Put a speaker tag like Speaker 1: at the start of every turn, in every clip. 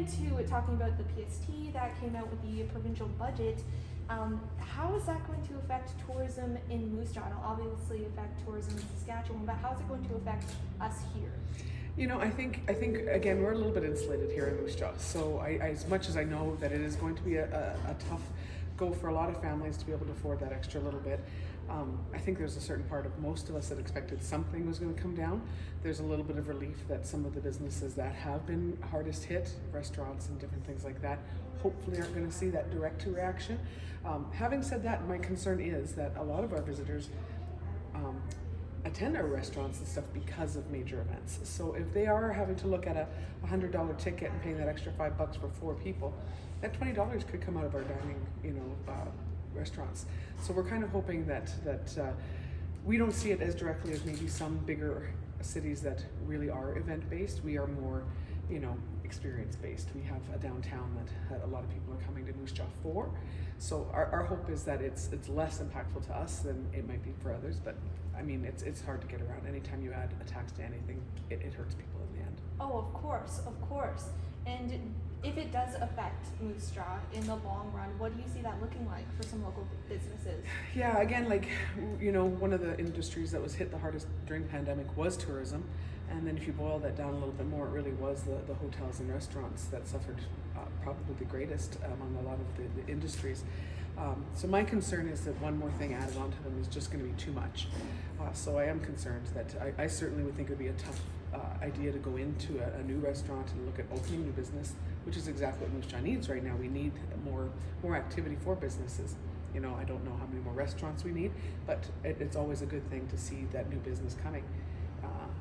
Speaker 1: into talking about the PST that came out with the provincial budget, how is that going to affect tourism in Moose Jaw? It'll obviously affect tourism in Saskatchewan, but how is it going to affect us here?
Speaker 2: You know, I think again we're a little bit insulated here in Moose Jaw. So as much as I know that it is going to be a tough go for a lot of families to be able to afford that extra little bit, I think there's a certain part of most of us that expected something was going to come down. There's a little bit of relief that some of the businesses that have been hardest hit, restaurants and different things like that, hopefully aren't going to see that direct reaction. Having said that, my concern is that a lot of our visitors attend our restaurants and stuff because of major events. So if they are having to look at a $100 ticket and paying that extra $5 for 4 people, that $20 could come out of our dining, restaurants. So we're kind of hoping that we don't see it as directly as maybe some bigger cities that really are event-based. We are more, experience-based. We have a downtown that a lot of people are coming to Moose Jaw for. So our hope is that it's less impactful to us than it might be for others. But I mean, it's hard to get around. Anytime you add a tax to anything, it hurts people in the end.
Speaker 1: Oh, of course. And if it does affect Moose Jaw in the long run, what do you see that looking like for some local businesses?
Speaker 2: Yeah, again, one of the industries that was hit the hardest during the pandemic was tourism. And then if you boil that down a little bit more, it really was the hotels and restaurants that suffered probably the greatest among a lot of the industries. So my concern is that one more thing added onto them is just going to be too much. So I am concerned that I certainly would think it would be a tough idea to go into a new restaurant and look at opening new business, which is exactly what Moose Jaw needs right now. We need more activity for businesses. I don't know how many more restaurants we need, but it's always a good thing to see that new business coming.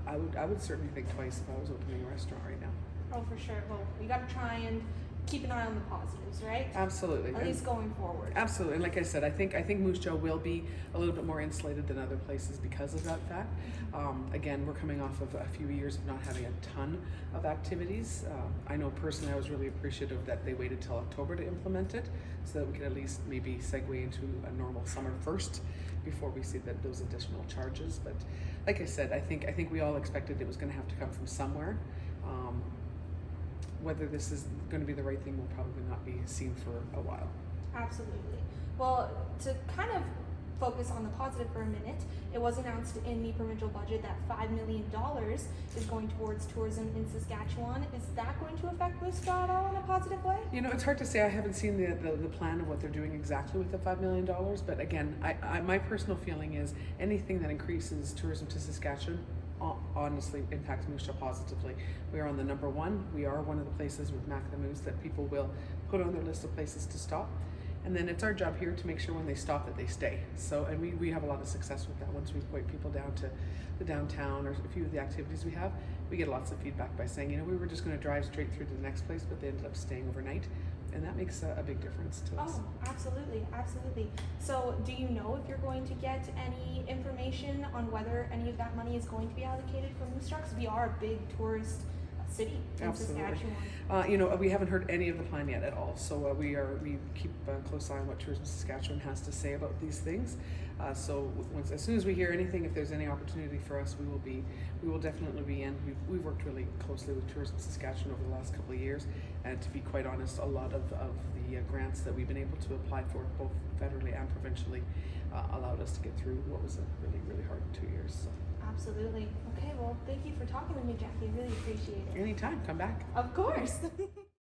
Speaker 2: I would certainly think twice if I was opening a restaurant right now.
Speaker 1: Oh, for sure. Well, we got to try and keep an eye on the positives, right?
Speaker 2: Absolutely.
Speaker 1: At least going forward.
Speaker 2: Absolutely. And like I said, I think Moose Jaw will be a little bit more insulated than other places because of that fact. Again, we're coming off of a few years of not having a ton of activities. I know personally I was really appreciative that they waited till October to implement it so that we could at least maybe segue into a normal summer first before we see those additional charges. But like I said, I think we all expected it was going to have to come from somewhere. Whether this is going to be the right thing will probably not be seen for a while.
Speaker 1: Absolutely. Well, to kind of focus on the positive for a minute, it was announced in the provincial budget that $5 million is going towards tourism in Saskatchewan. Is that going to affect Moose Jaw at all in a positive way?
Speaker 2: It's hard to say. I haven't seen the plan of what they're doing exactly with the $5 million. But again, my personal feeling is anything that increases tourism to Saskatchewan honestly impacts Moose Jaw positively. We are on the number one. We are one of the places with Mac the Moose that people will put on their list of places to stop. And then it's our job here to make sure when they stop that they stay. So, and we have a lot of success with that. Once we point people down to the downtown or a few of the activities we have, we get lots of feedback by saying, we were just going to drive straight through to the next place, but they ended up staying overnight. And that makes a big difference to us.
Speaker 1: Oh, absolutely. So do you know if you're going to get any information on whether any of that money is going to be allocated for Moose Jaw? Because we are a big tourist city in
Speaker 2: Absolutely.
Speaker 1: Saskatchewan.
Speaker 2: We haven't heard any of the plan yet at all. So we keep a close eye on what Tourism Saskatchewan has to say about these things. So as soon as we hear anything, if there's any opportunity for us, we will definitely be in. We've worked really closely with Tourism Saskatchewan over the last couple of years, and to be quite honest, a lot of the grants that we've been able to apply for, both federally and provincially, allowed us to get through what was a really, really hard 2 years. So.
Speaker 1: Absolutely. Okay, well, thank you for talking with me, Jackie. I really appreciate it.
Speaker 2: Anytime, come back.
Speaker 1: Of course.